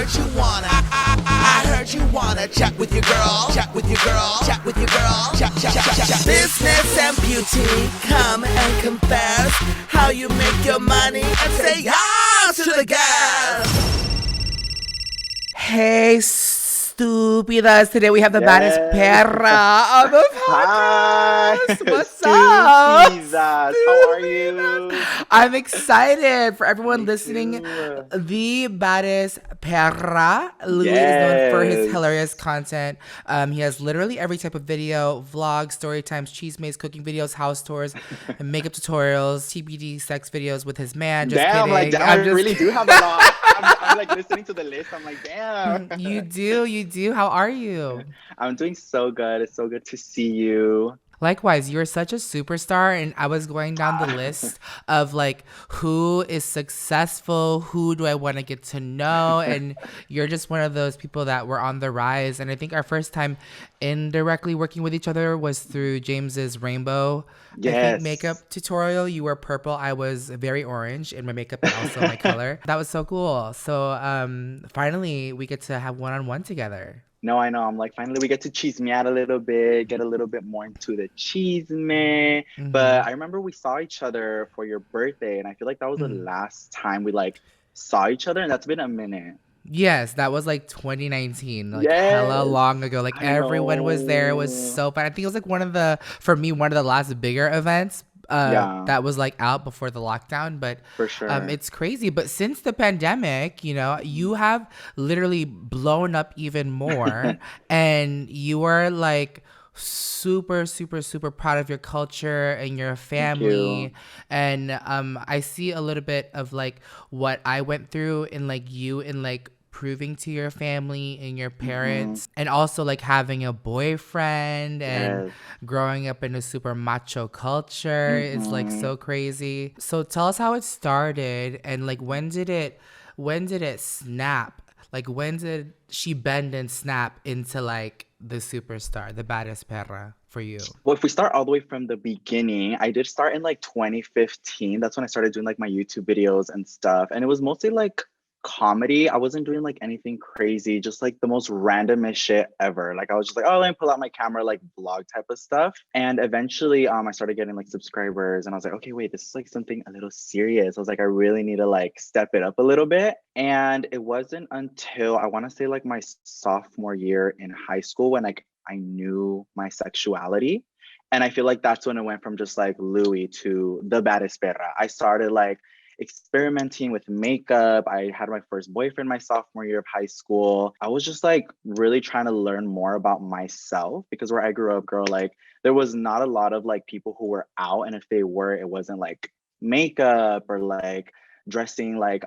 heard you wanna. I heard you wanna chat with your girl. Chat with your girl. Chat with your girl. Chat. Business and beauty, come and confess how you make your money and say yes to the gas. Hey, stupidas. Today we have the baddest Yes. perra on the Hi, podcast. What's up? Stupidaz. How are you? I'm excited for everyone Me listening. too. The baddest perra. Louie is known for his hilarious Yes. content. He has literally every type of video: vlogs, story times, cheese maze, cooking videos, house tours, and makeup tutorials, TBD sex videos with his man. Just Damn, like, kidding. damn, I I'm just really do have a lot. I'm like listening to the list. I'm like, damn. You do, you do. How are you? I'm doing so good. It's so good to see you. Likewise, you're such a superstar, and I was going down the list of like who is successful, who do I want to get to know, and you're just one of those people that were on the rise. And I think our first time indirectly working with each other was through James's rainbow, I think, Yes. makeup tutorial. You were purple, I was very orange in my makeup and also my color. That was so cool. So finally we get to have one-on-one together. No, I know. I'm like, finally, we get to cheese me out a little bit, get a little bit more into the cheese me. But Mm-hmm. I remember we saw each other for your birthday, and I feel like that was the last time we like saw each other, and that's been a minute. Yes, that was like 2019, like hella Yes, long ago. Like I everyone was there. It was know. so fun. I think it was like one of the, for me, one of the last bigger events Yeah, that was like out before the lockdown. But for sure. it's crazy. But since the pandemic, you have literally blown up even more, and you are like super super super proud of your culture and your Thank you. family. And I see a little bit of like what I went through in like you in like proving to your family and your Hmm. parents, and also like having a boyfriend and Yes. growing up in a super macho culture is like Hmm. so crazy. So tell us how it started, and like when did it snap? Like when did she bend and snap into like the superstar, the baddest perra for you? Well, if we start all the way from the beginning, I did start in like 2015. That's when I started doing like my YouTube videos and stuff. And it was mostly like comedy. I wasn't doing like anything crazy, just like the most randomest shit ever. Like I was just like, oh, let me pull out my camera, like vlog type of stuff. And eventually I started getting like subscribers, and I was like, okay, wait, this is like something a little serious. I was like, I really need to like step it up a little bit. And it wasn't until I want to say like my sophomore year in high school when like I knew my sexuality. And I feel like that's when it went from just like Louis to the baddest perra. I started like experimenting with makeup. I had my first boyfriend my sophomore year of high school. I was just like really trying to learn more about myself, because where I grew up, girl, like there was not a lot of like people who were out. And if they were, it wasn't like makeup or like dressing like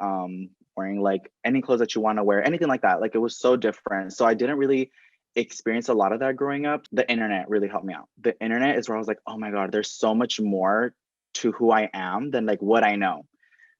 wearing like any clothes that you want to wear, anything like that. Like it was so different. So I didn't really experience a lot of that growing up. The internet really helped me out. The internet is where I was like, oh my God, there's so much more to who I am than like what I know.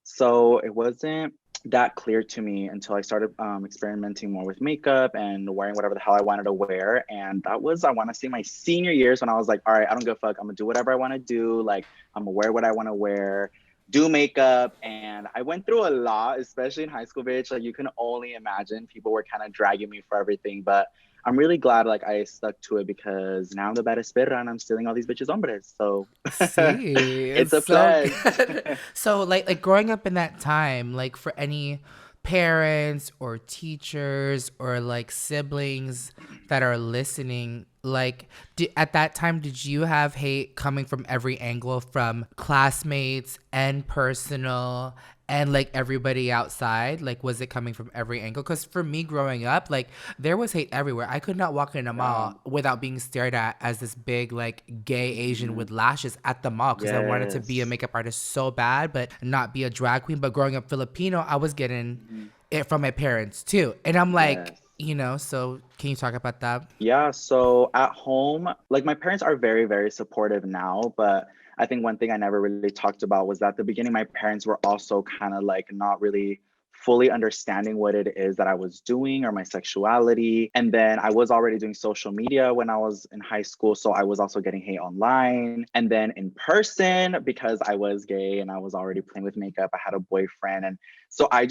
So it wasn't that clear to me until I started experimenting more with makeup and wearing whatever the hell I wanted to wear. And that was, I want to say, my senior years, when I was like, all right, I don't give a fuck. I'm gonna do whatever I want to do. Like, I'm gonna wear what I want to wear, do makeup. And I went through a lot, especially in high school, bitch. Like, you can only imagine people were kind of dragging me for everything. But I'm really glad like I stuck to it, because now I'm the baddest perra and I'm stealing all these bitches hombres. So See, it's it's a so pledge. good. So like growing up in that time, like for any parents or teachers or like siblings that are listening, like at that time, did you have hate coming from every angle, from classmates and personal and like everybody outside? Like was it coming from every angle? Because for me growing up, like there was hate everywhere. I could not walk in a Yeah. mall without being stared at as this big like gay Asian Mhm. with lashes at the mall, because I wanted to be a Yes. makeup artist so bad but not be a drag queen. But growing up Filipino, I was getting Mhm. it from my parents too, and I'm like, Yes. so can you talk about that? Yeah, so at home, like my parents are very, very supportive now, but I think one thing I never really talked about was that at the beginning, my parents were also kind of like not really fully understanding what it is that I was doing or my sexuality. And then I was already doing social media when I was in high school. So I was also getting hate online. And then in person, because I was gay and I was already playing with makeup, I had a boyfriend. And so I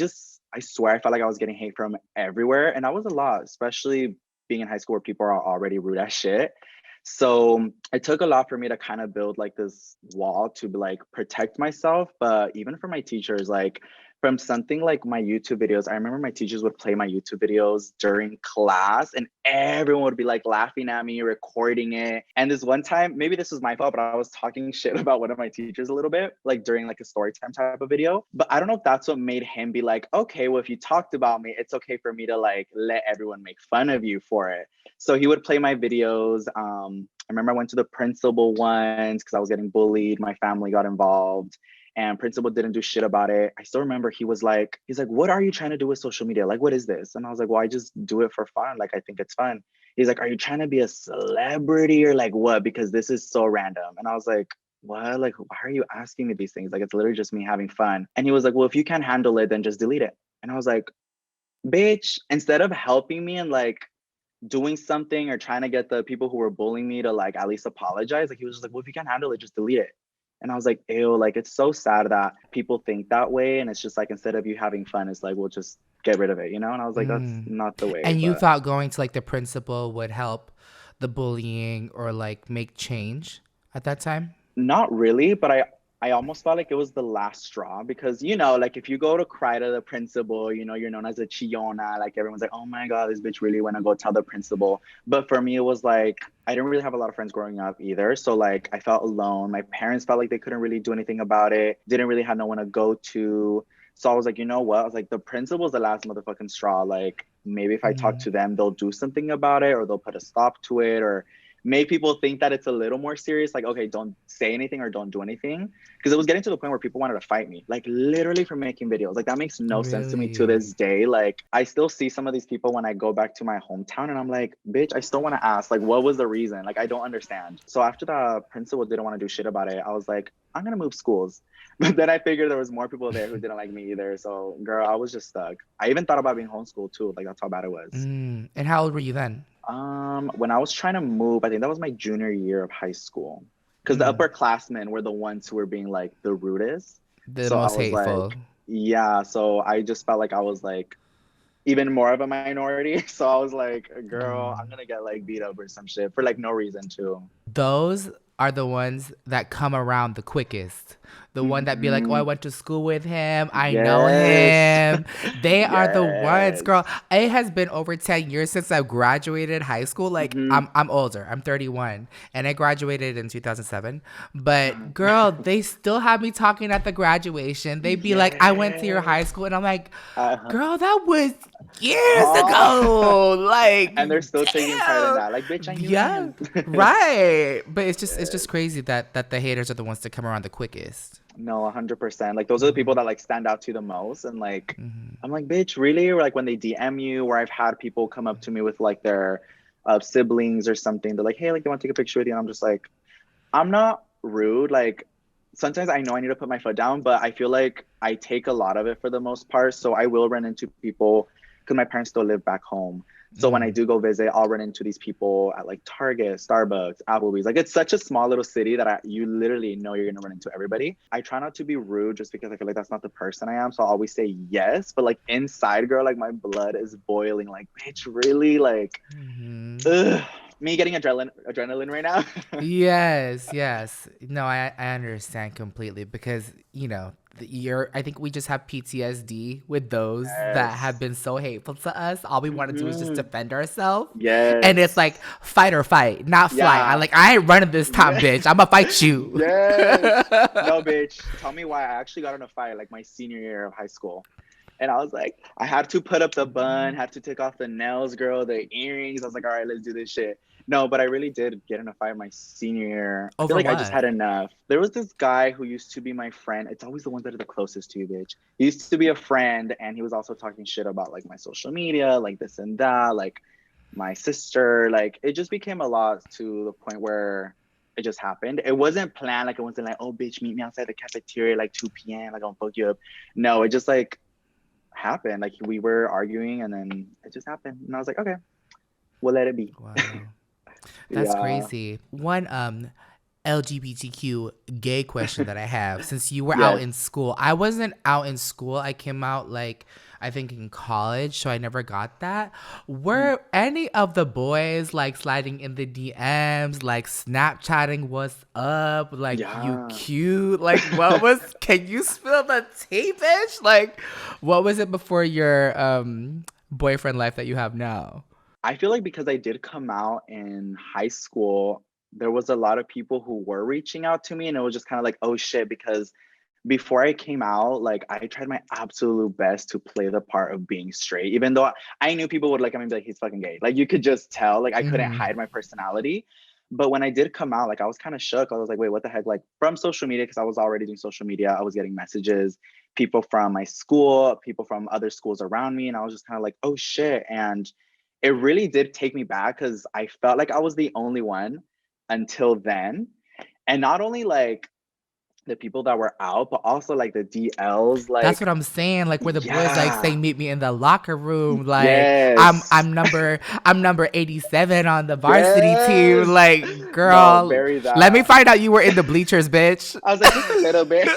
I swear I felt like I was getting hate from everywhere. And that was a lot, especially being in high school where people are already rude as shit. So it took a lot for me to kind of build like this wall to like protect myself. But even for my teachers, like from something like my YouTube videos, I remember my teachers would play my YouTube videos during class and everyone would be like laughing at me, recording it. And this one time, maybe this was my fault, but I was talking shit about one of my teachers a little bit, like during like a story time type of video. But I don't know if that's what made him be like, okay, well, if you talked about me, it's okay for me to like let everyone make fun of you for it. So he would play my videos. I remember I went to the principal once because I was getting bullied. My family got involved and principal didn't do shit about it. I still remember he's like, what are you trying to do with social media? Like, what is this? And I was like, well, I just do it for fun. Like, I think it's fun. He's like, are you trying to be a celebrity or like what? Because this is so random. And I was like, what? Like, why are you asking me these things? Like, it's literally just me having fun. And he was like, well, if you can't handle it, then just delete it. And I was like, bitch, instead of helping me and like doing something or trying to get the people who were bullying me to like at least apologize, like he was just like, well, if you can't handle it, just delete it. And I was like, ew, like it's so sad that people think that way. And it's just like instead of you having fun, it's like, we'll just get rid of it, you know? And I was like, that's Mm. not the way. And you But thought going to like the principal would help the bullying or like make change at that time? not really, but I almost felt like it was the last straw because like if you go to cry to the principal, you're known as a chiona. Like everyone's like, oh my god, this bitch really wanna go tell the principal. But for me, it was like I didn't really have a lot of friends growing up either, so like I felt alone. My parents felt like they couldn't really do anything about it. Didn't really have no one to go to. So I was like, you know what? I was like, the principal's the last motherfucking straw. Like maybe if I talk Mm, to them, they'll do something about it, or they'll put a stop to it, or make people think that it's a little more serious, like, okay, don't say anything or don't do anything. Because it was getting to the point where people wanted to fight me, like literally for making videos. Like that makes no sense to me to really? this day. Like I still see some of these people when I go back to my hometown and I'm like, bitch, I still want to ask, like, what was the reason? Like, I don't understand. So after the principal didn't want to do shit about it, I was like, I'm gonna move schools. But then I figured there was more people there who didn't like me either. So girl, I was just stuck. I even thought about being homeschooled too. Like that's how bad it was. Mm. And how old were you then? When I was trying to move, I think that was my junior year of high school. Because the Mm. upperclassmen were the ones who were being like the rudest. The So I most was hateful. like, yeah. So I just felt like I was like even more of a minority. So I was like, girl, I'm gonna get like beat up or some shit for like no reason too. Those are the ones that come around the quickest. The one that be like, oh, I Hmm. went to school with him. I know Yes. him. They are the ones, Yes. girl. It has been over 10 years since I graduated high school. Like, Hmm. I'm older. I'm 31. And I graduated in 2007. But, girl, they still have me talking at the graduation. They be like, I went to your high Yes. school. And I'm like, Uh, girl, that was years huh? ago. Like, And they're still taking pride in damn. that. Like, bitch, I knew Yeah. him. Right. But it's just Yes. crazy that the haters are the ones that come around the quickest. No, 100%. Like those are the people that like stand out to you the most. And like, I'm like, bitch, really? Or like when they DM you, where I've had people come up to me with like their siblings or something. They're like, hey, like they want to take a picture with you. And I'm just like, I'm not rude. Like sometimes I know I need to put my foot down, but I feel like I take a lot of it for the most part. So I will run into people because my parents still live back home. So when I Mm. do go visit, I'll run into these people at like Target, Starbucks, Applebee's. Like it's such a small little city that you literally know you're gonna run into everybody. I try not to be rude just because I feel like that's not the person I am. So I'll always say yes, but like inside, girl, like my blood is boiling. Like, bitch, really? Like, Hmm. ugh. Me getting adrenaline right now. Yes, yes. No, I understand completely because, I think we just have PTSD with those that have Yes. been so hateful to us. All we want to do is just Hmm. defend ourselves. And it's Yes. like fight or fight, not flight. Yeah. I ain't running this time, Yeah. bitch. I'm gonna fight you. Yes. No, bitch. Tell me why I actually got in a fight like my senior year of high school. And I was like, I had to put up the bun, had to take off the nails, girl, the earrings. I was like, all right, let's do this shit. No, but I really did get in a fight my senior year. I feel Over like I just what? had enough. There was this guy who used to be my friend. It's always the ones that are the closest to you, bitch. He used to be a friend, and he was also talking shit about like my social media, like this and that, like my sister. Like it just became a lot to the point where it just happened. It wasn't planned. Like it wasn't like, oh, bitch, meet me outside the cafeteria like 2 p.m. Like I'll fuck you up. No, it just like happened. Like we were arguing and then it just happened. And I was like, okay, we'll let it be. Wow. That's Yeah. crazy. One, LGBTQ gay question that I have. Since you were out Yes. in school, I wasn't out in school. I came out like I think in college, so I never got that. Mhm. Were any of the boys like sliding in the DMs, like Snapchatting what's up, like you Yeah. cute? Like what was can you spill the tea, bitch? Like what was it before your boyfriend life that you have now? I feel like because I did come out in high school, there was a lot of people who were reaching out to me, and it was just kind of like, oh shit, because before I came out, like I tried my absolute best to play the part of being straight, even though I knew people would like, I mean, be like, he's fucking gay. Like you could just tell, like I couldn't Mm-hmm. hide my personality. But when I did come out, like I was kind of shook. I was like, wait, what the heck? Like from social media, because I was already doing social media, I was getting messages, people from my school, people from other schools around me. And I was just kind of like, oh shit. And it really did take me back because I felt like I was the only one until then. And not only like the people that were out, but also like the DLs, That's like, what I'm saying. Like where the boys like say yeah, meet me in the locker room. Like yes, I'm number 87 on the varsity team. yes. Like No, girl, bury let me that. find out you were in the bleachers, bitch. I was like, just a little bit.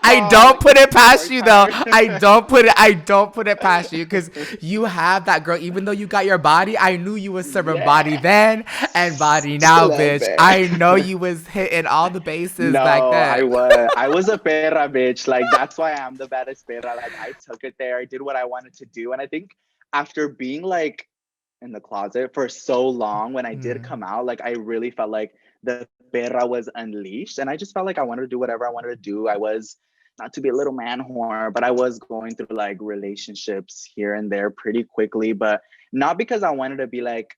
I Oh, don't like put the it past support you though. time. I don't put it past you because you have that girl. Even though you got your body, I knew you was serving body then and Yes, body just a now, little bitch. bit. I know you was hitting all the bases back No, then. I was a perra bitch. Like that's why I'm the baddest perra. Like I took it there. I did what I wanted to do. And I think after being like in the closet for so long, when I did Mm. come out, like I really felt like the perra was unleashed. And I just felt like I wanted to do whatever I wanted to do. I was not to be a little man whore, but I was going through like relationships here and there pretty quickly. But not because I wanted to be like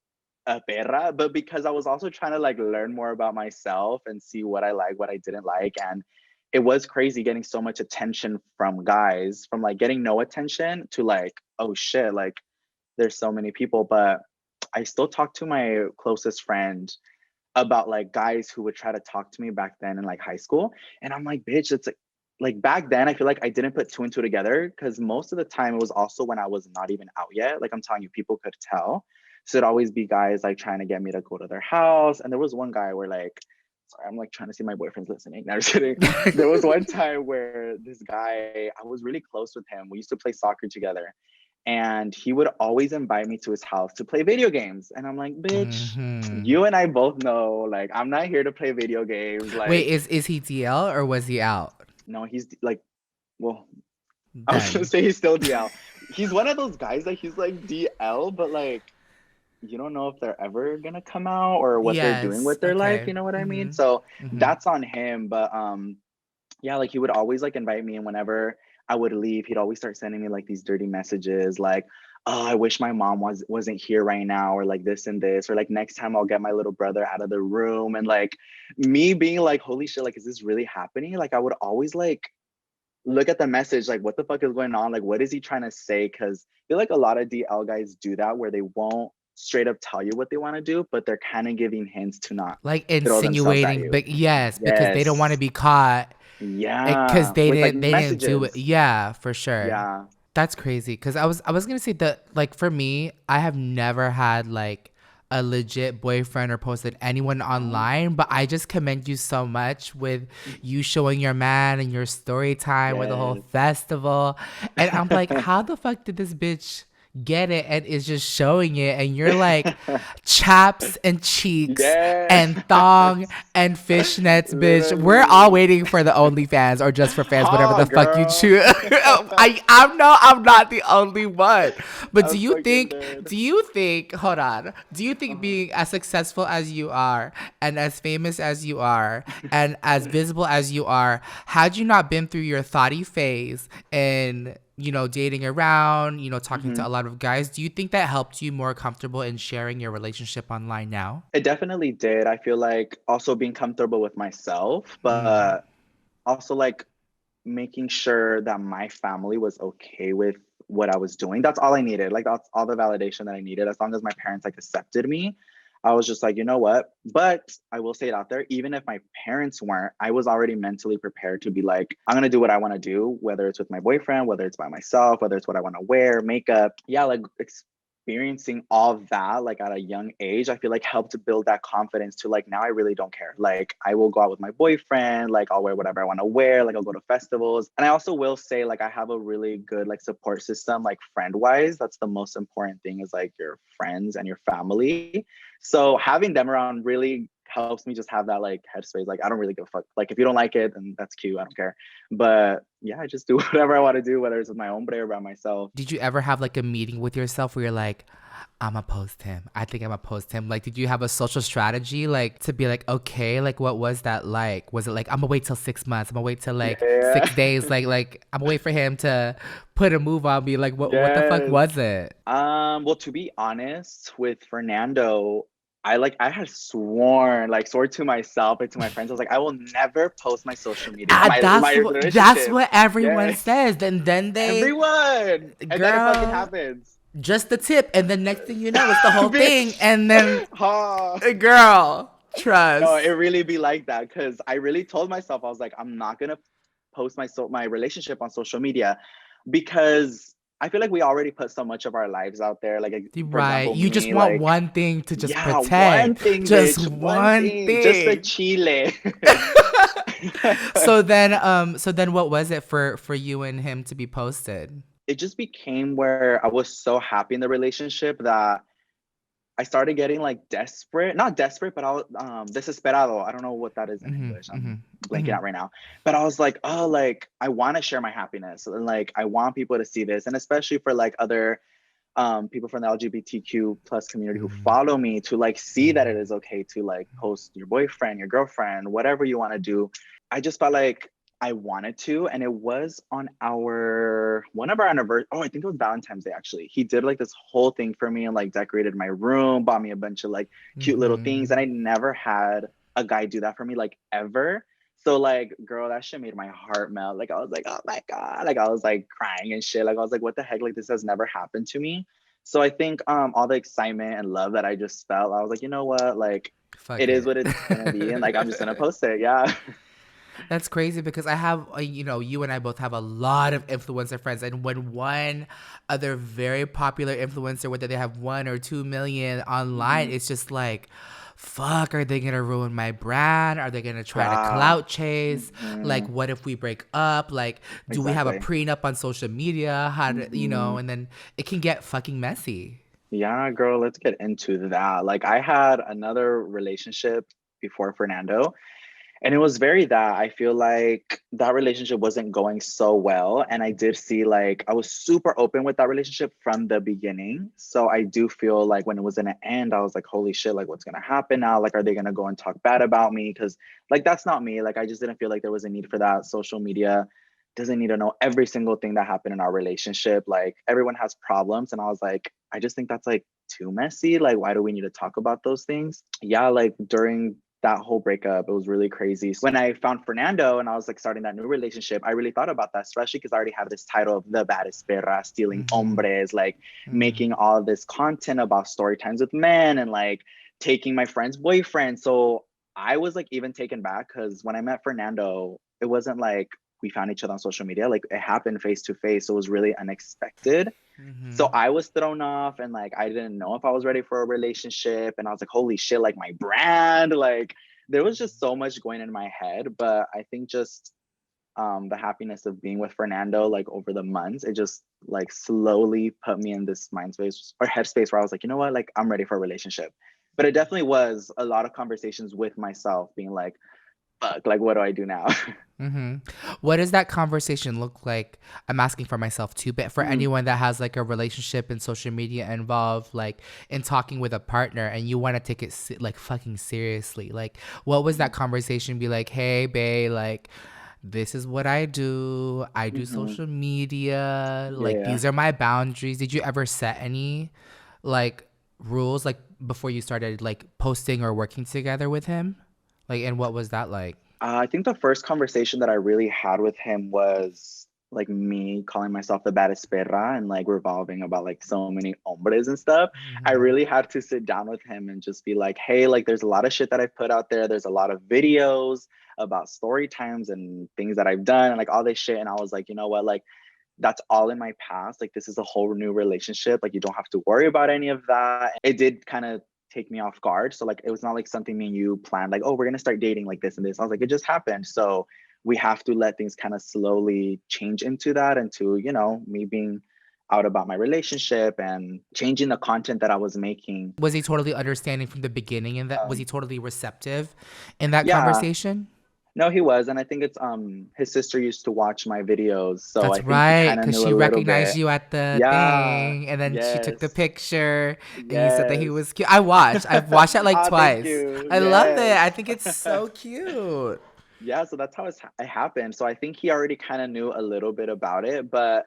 a perra, but because I was also trying to like learn more about myself and see what I like, what I didn't like. And it was crazy getting so much attention from guys, from like getting no attention to like, oh shit, like there's so many people. But I still talk to my closest friend about like guys who would try to talk to me back then in like high school. And I'm like, bitch, it's like back then I feel like I didn't put two and two together because most of the time it was also when I was not even out yet. Like I'm telling you, people could tell. So it'd always be guys like trying to get me to go to their house. And there was one guy where like, sorry, I'm like trying to see my boyfriend's listening. No, I'm just kidding. There was one time where this guy, I was really close with him. We used to play soccer together. And he would always invite me to his house to play video games. And I'm like, bitch, Hmm. you and I both know, like, I'm not here to play video games. Wait, Like, is he DL or was he out? no, he's like, well, I was gonna Done. say he's still DL. He's one of those guys that he's like DL, but like, you don't know if they're ever gonna come out or what they're doing Yes. with their life. Okay. You know what I mean? Mm-hmm. So Mm-hmm. that's on him. But yeah, like he would always like invite me, and whenever I would leave, he'd always start sending me like these dirty messages like, oh, I wish my mom wasn't here right now, or like this and this, or like next time I'll get my little brother out of the room. And like me being like, holy shit, like is this really happening? Like I would always like look at the message, like what the fuck is going on? Like what is he trying to say? Because I feel like a lot of DL guys do that where they won't straight up tell you what they want to do, but they're kind of giving hints to not Like throw themselves at insinuating, you. but yes, because they don't want to Yes. be caught because Yeah. With like they didn't do it. messages. Yeah, for sure. Yeah. That's crazy. Because I was gonna say that like for me, I have never had like a legit boyfriend or posted anyone No. online, but I just commend you so much with you showing your man and your story time with the whole Yes. festival. And I'm like, how the fuck did this bitch get it and is just showing it? And you're like chaps and cheeks Yes. and thong and fishnets, bitch. We're all Literally. waiting for the OnlyFans or just for fans, whatever Ha, the fuck you girl. choose. I know I'm not the only one. But I'm fucking dead. hold on. Do you think Uh-huh. being as successful as you are and as famous as you are and as visible as you are, had you not been through your thoughty phase and dating around, talking to Mhm. a lot of guys, do you think that helped you more comfortable in sharing your relationship online now? It definitely did. I feel like also being comfortable with myself, Mm. but also like making sure that my family was okay with what I was doing. That's all I needed. Like that's all the validation that I needed. As long as my parents like accepted me, I was just like, you know what? But I will say it out there, even if my parents weren't, I was already mentally prepared to be like, I'm gonna do what I want to do, whether it's with my boyfriend, whether it's by myself, whether it's what I want to wear, makeup. Yeah, like experiencing all that like at a young age, I feel like helped build that confidence to like now I really don't care. Like I will go out with my boyfriend, like I'll wear whatever I want to wear, like I'll go to festivals. And I also will say like I have a really good like support system, like friend wise. That's the most important thing is like your friends and your family. So having them around really helps me just have that like headspace. Like I don't really give a fuck. Like if you don't like it, then that's cute. I don't care. But yeah, I just do whatever I want to do, whether it's with my hombre or by myself. Did you ever have like a meeting with yourself where you're like, I'ma post him. I think I'ma post him. Like, did you have a social strategy like to be like, okay, like what was that like? Was it like I'm gonna wait till 6 months? I'm gonna wait till like Yeah. 6 days? Like I'm gonna wait for him to put a move on me. Like what the fuck Yes. was it? Well, to be honest, with Fernando, I had sworn, like swore to myself and to my friends, I was like, I will never post my social media, Ah, my that's relationship. what everyone Yes. says. Then they, Everyone. And then it fucking girl, happens. just the tip, and then next thing you know, it's the whole thing, Bitch. and then, Ha. girl, No, it trust. really be like that because I really told myself I was like, I'm not gonna post my relationship on social media because I feel like we already put so much of our lives out there. Like for Right. example, You just me, want like one thing to just yeah, one protect. thing, Just bitch, one one thing, just the thing. chile. So then what was it for you and him to be posted? It just became where I was so happy in the relationship that I started getting like desperate, not desperate, but I was desesperado. I don't know what that is in Mhm. English. I'm Mhm. blanking Mhm. out right now. But I was like, oh, like I want to share my happiness and like I want people to see this. And especially for like other people from the LGBTQ plus community who Mhm. follow me to like see that it Mhm. is okay to like post your boyfriend, your girlfriend, whatever you want to do. I just felt like I wanted to, and it was on our one of our anniversary. Oh, I think it was Valentine's Day actually. He did like this whole thing for me and like decorated my room, bought me a bunch of like cute little things, and Mhm. I never had a guy do that for me like ever. So like, girl, that shit made my heart melt. Like I was like, oh my god, like I was like crying and shit. Like I was like, what the heck? Like this has never happened to me. So I think all the excitement and love that I just felt, I was like, you know what, like Fuck it is it. what it's gonna be, and like I'm just gonna post it. Yeah. That's crazy because I have, you and I both have a lot of influencer friends. And when one other very popular influencer, whether they have 1 or 2 million online, Hmm. it's just like, fuck, are they going to ruin my brand? Are they going to try to Yeah. clout chase? Hmm. Like, what if we break up? Like, do we have a Exactly. prenup on social media? How Hmm. and then it can get fucking messy. Yeah, girl, let's get into that. Like I had another relationship before Fernando. And it was very that I feel like that relationship wasn't going so well. And I did see like I was super open with that relationship from the beginning. So I do feel like when it was gonna end, I was like, holy shit, like what's gonna happen now? Like, are they gonna go and talk bad about me? Because like that's not me. Like I just didn't feel like there was a need for that. Social media doesn't need to know every single thing that happened in our relationship. Like everyone has problems. And I was like, I just think that's like too messy. Like, why do we need to talk about those things? Yeah, like during that whole breakup, it was really crazy. So when I found Fernando and I was like starting that new relationship, I really thought about that, especially because I already have this title of the baddest perra, stealing Mm-hmm. hombres, like Mm-hmm. making all this content about story times with men and like taking my friend's boyfriend. So I was like even taken back because when I met Fernando, it wasn't like we found each other on social media. Like it happened face to face. So it was really unexpected. So Mm-hmm. I was thrown off and like I didn't know if I was ready for a relationship. And I was like, holy shit, like my brand, like there was just so much going in my head. But I think just the happiness of being with Fernando, like over the months, it just like slowly put me in this mind space or headspace where I was like, you know what, like I'm ready for a relationship. But it definitely was a lot of conversations with myself being like, fuck, like what do I do now? Mm-hmm. What does that conversation look like? I'm asking for myself too, but for Mhm, anyone that has like a relationship and social media involved, like in talking with a partner, and you want to take it like fucking seriously, like what was that conversation? Be like, hey, babe, like this is what I do. I do mhm. social media. Like Yeah. these are my boundaries. Did you ever set any like rules like before you started like posting or working together with him? Like, and what was that like? I think the first conversation that I really had with him was like me calling myself the baddest perra and like revolving about like so many hombres and stuff. I Mm-hmm. really had to sit down with him and just be like, hey, like there's a lot of shit that I've put out there. There's a lot of videos about story times and things that I've done and like all this shit. And I was like, you know what, like that's all in my past. Like, this is a whole new relationship. Like, you don't have to worry about any of that. It did kind of take me off guard. So, like, it was not like something me and you planned, like, oh, we're going to start dating like this and this. I was like, it just happened. So, we have to let things kind of slowly change into that, into, me being out about my relationship and changing the content that I was making. Was he totally understanding from the beginning, and that was he Um, totally receptive in that yeah, conversation? no, he was. And I think it's his sister used to watch my videos. So I That's think he right, kind of because knew she a little recognized bit. you at the Yeah, thing, and then she took the yes, picture, and you said that he yes. was cute. I watched. I've watched it like Ah, thank twice. you. I love it. Yes. I think it's so cute. Yeah, so that's how it happened. So I think he already kind of knew a little bit about it, but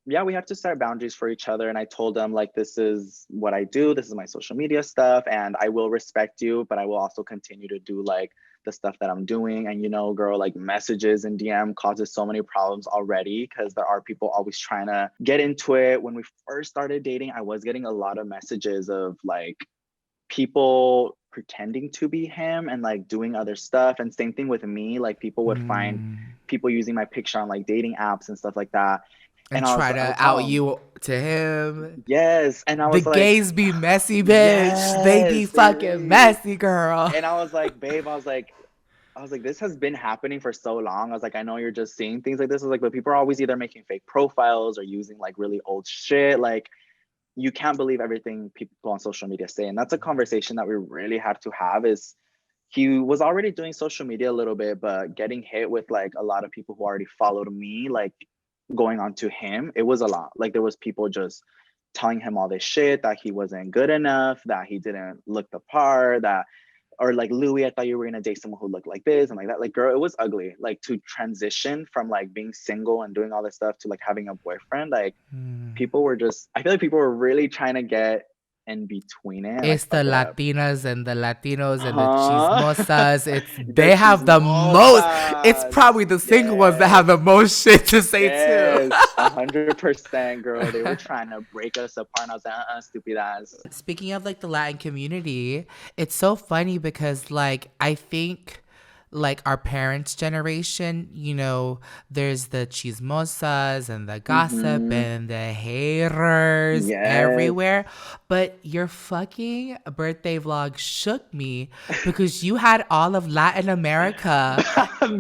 yeah, we have to set boundaries for each other. And I told him, like, this is what I do, this is my social media stuff, and I will respect you, but I will also continue to do like the stuff that I'm doing. And girl, like, messages and DM causes so many problems already because there are people always trying to get into it. When we first started dating, I was getting a lot of messages of like people pretending to be him and like doing other stuff. And same thing with me, like people would find Mm. people using my picture on like dating apps and stuff like that. And And try I to would tell out him, you to him. yes. And I The was like, gays be messy, bitch. They be yes, they fucking really. messy, girl. And I was like, babe, I was like, this has been happening for so long. I was like, I know you're just seeing things like this. I was like, but people are always either making fake profiles or using like really old shit. Like, you can't believe everything people on social media say. And that's a conversation that we really had to have. Is he was already doing social media a little bit, but getting hit with like a lot of people who already followed me, like going on to him, it was a lot. Like, there was people just telling him all this shit, that he wasn't good enough, that he didn't look the part, that, or like, Louie, I thought you were gonna date someone who looked like this and like that. Like, girl, it was ugly. Like, to transition from like being single and doing all this stuff to like having a boyfriend, like, people were just, I feel like people were really trying to get in between it and like It's the fuck it up. Latinas and the Latinos and the Huh? chismosas. The They have the most. It's chismosas. probably the single ones that have Yes. the most shit to say too. Yes. 100%, girl. They were trying to break us apart. And I was like, stupid ass. Speaking of like the Latin community, it's so funny because like I think like our parents' generation, there's the chismosas and the gossip Mm-hmm. and the haters Yes. everywhere. But your fucking birthday vlog shook me because you had all of Latin America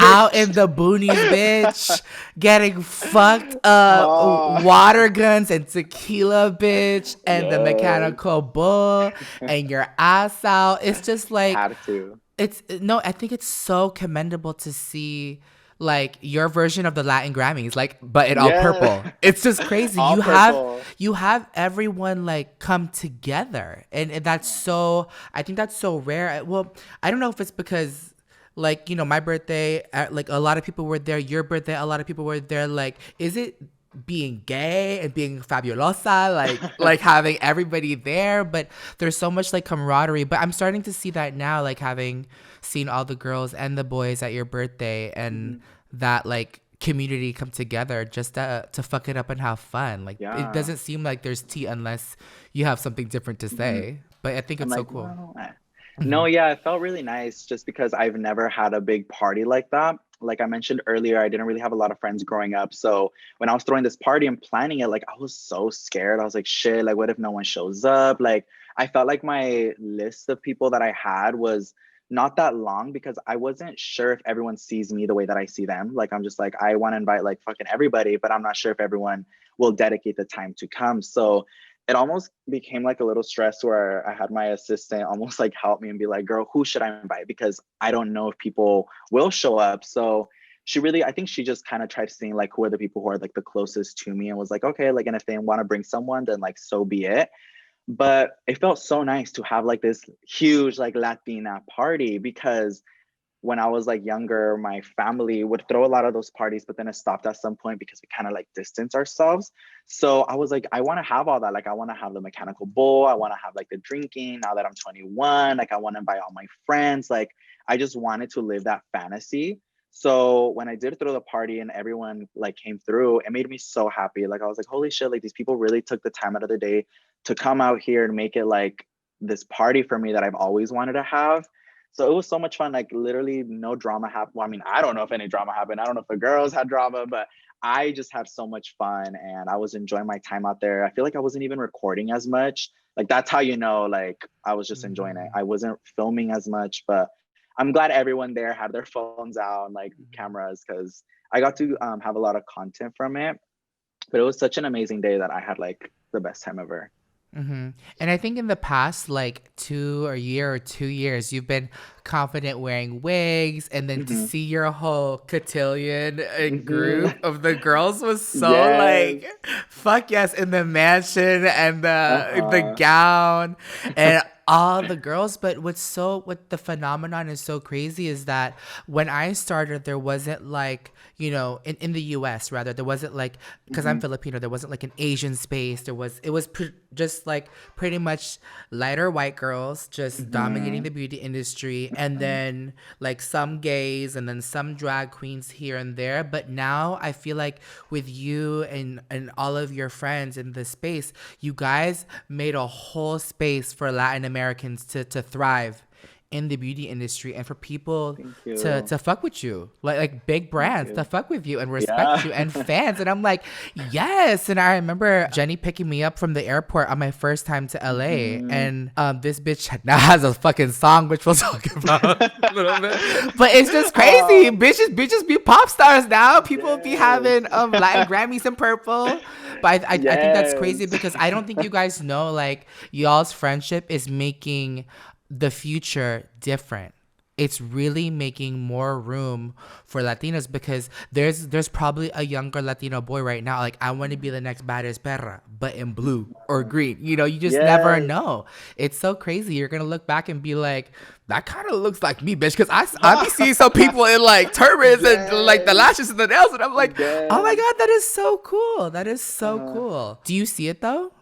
out Bitch. in the boonies, bitch, getting fucked up, Oh, water guns and tequila, bitch, and the yes. mechanical bull, and your ass out. It's just like, Had to. it's no, I think it's so commendable to see like your version of the Latin Grammys, like, but in all Yeah. purple. It's just crazy. All purple. You have everyone like come together, and that's so. I think that's so rare. Well, I don't know if it's because like my birthday, like a lot of people were there. Your birthday, a lot of people were there. Like, is it being gay and being fabulosa, like having everybody there? But there's so much like camaraderie. But I'm starting to see that now, like having seen all the girls and the boys at your birthday, and Mhm. that like community come together just to fuck it up and have fun. Like, it Yeah. doesn't seem like there's tea unless you have something different to Mhm. say. But I think I'm it's so like, cool. no. No, yeah, it felt really nice just because I've never had a big party like that. Like I mentioned earlier, I didn't really have a lot of friends growing up. So when I was throwing this party and planning it, like, I was so scared. I was like, shit, like, what if no one shows up? Like, I felt like my list of people that I had was not that long because I wasn't sure if everyone sees me the way that I see them. Like, I'm just like, I want to invite like fucking everybody, but I'm not sure if everyone will dedicate the time to come. So it almost became like a little stress where I had my assistant almost like help me and be like, girl, who should I invite? Because I don't know if people will show up. So she really, I think she just kind of tried seeing like who are the people who are like the closest to me and was like, okay, like, and if they want to bring someone, then like, so be it. But it felt so nice to have like this huge like Latina party because when I was like younger, my family would throw a lot of those parties, but then it stopped at some point because we kind of like distance ourselves. So I was like, I want to have all that. Like, I want to have the mechanical bull. I want to have like the drinking now that I'm 21. Like, I want to invite all my friends. Like, I just wanted to live that fantasy. So when I did throw the party and everyone like came through, it made me so happy. Like, I was like, holy shit, like these people really took the time out of their day to come out here and make it like this party for me that I've always wanted to have. So it was so much fun. Like, literally no drama happened. Well, I mean, I don't know if any drama happened. I don't know if the girls had drama, but I just had so much fun and I was enjoying my time out there. I feel like I wasn't even recording as much. Like that's how you know, like I was just enjoying it. Mm-hmm. I wasn't filming as much, but I'm glad everyone there had their phones out and like cameras because I got to have a lot of content from it. But it was such an amazing day that I had like the best time ever. Mm-hmm. And I think in the past, like 2 years, you've been confident wearing wigs, and then to Hmm. see your whole cotillion Hmm. group of the girls was so Yes. like, fuck yes, in the mansion and the Uh-huh. gown and all the girls. But what the phenomenon is so crazy is that when I started, there wasn't like, in the US rather, there wasn't like, because I'm Hmm. Filipino, there wasn't like an Asian space. It was just like pretty much lighter white girls just dominating Hmm. the beauty industry, and then like some gays and then some drag queens here and there. But now I feel like with you and all of your friends in this space, you guys made a whole space for Latin Americans to thrive in the beauty industry, and for people Thank to you. to fuck with you, like big Thank brands to you. fuck with you and respect Yeah. you, and fans. And I'm like, yes. And I remember Jenny picking me up from the airport on my first time to LA, Hmm. and this bitch now has a fucking song which we'll talk about a little bit. But it's just crazy. Oh, Bitches be pop stars now. People be yes. having Latin Grammys in purple. But I think that's crazy Yes. because I don't think you guys know, like, y'all's friendship is making the future different. It's really making more room for Latinos because there's probably a younger Latino boy right now like, I want to be the next baddest perra, but in blue or green. You just never Yes. know. It's so crazy. You're gonna look back and be like, that kind of looks like me, bitch. Because I be seeing some people in like turbans and like the Yes. lashes and the nails, and I'm like, oh my Yes. god, that is so cool. That is so Uh, cool. Do you see it though?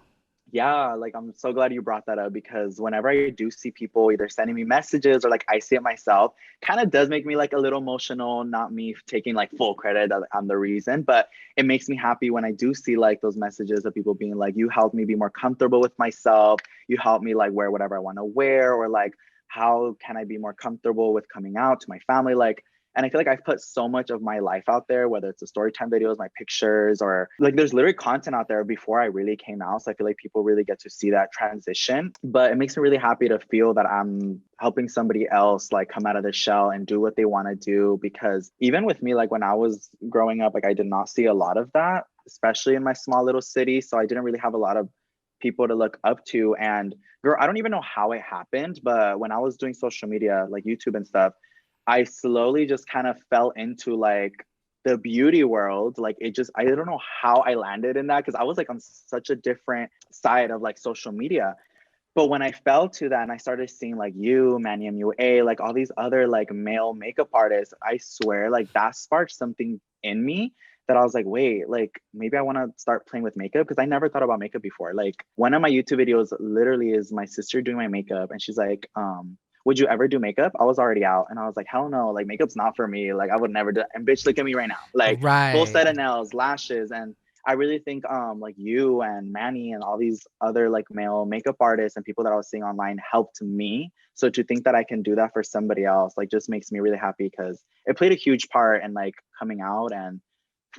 yeah, like I'm so glad you brought that up because whenever I do see people either sending me messages or like I see it myself, kind of does make me like a little emotional, not me taking like full credit that I'm the reason, but it makes me happy when I do see like those messages of people being like, you helped me be more comfortable with myself, you helped me like wear whatever I want to wear, or like how can I be more comfortable with coming out to my family, like. And I feel like I've put so much of my life out there, whether it's the story time videos, my pictures, or like there's literally content out there before I really came out. So I feel like people really get to see that transition. But it makes me really happy to feel that I'm helping somebody else like come out of the shell and do what they want to do. Because even with me, like when I was growing up, like I did not see a lot of that, especially in my small little city. So I didn't really have a lot of people to look up to. And girl, I don't even know how it happened, but when I was doing social media, like YouTube and stuff, I slowly just kind of fell into like the beauty world. Like it just, I don't know how I landed in that because I was like on such a different side of like social media. But when I fell to that and I started seeing like you, Manny MUA, like all these other like male makeup artists, I swear like that sparked something in me that I was like, wait, like maybe I want to start playing with makeup because I never thought about makeup before. Like one of my YouTube videos literally is my sister doing my makeup and she's like, would you ever do makeup? I was already out and I was like, hell no, like makeup's not for me. Like I would never do it. And bitch, look at me right now. Like full Right. set of nails, lashes, and I really think like you and Manny and all these other like male makeup artists and people that I was seeing online helped me. So to think that I can do that for somebody else like just makes me really happy because it played a huge part in like coming out and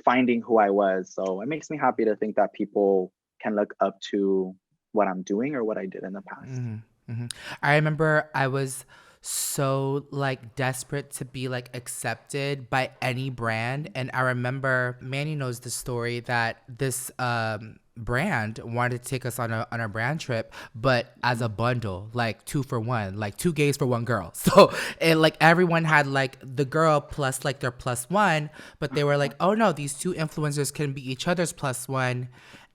finding who I was. So it makes me happy to think that people can look up to what I'm doing or what I did in the past. Hmm. Hmm. I remember I was so like desperate to be like accepted by any brand, and I remember Manny knows the story that this brand wanted to take us on a brand trip, but as a bundle, like 2 for 1, like 2 gays for 1 girl. So it like everyone had like the girl plus like their plus one, but they were like, oh no, these two influencers can be each other's plus one.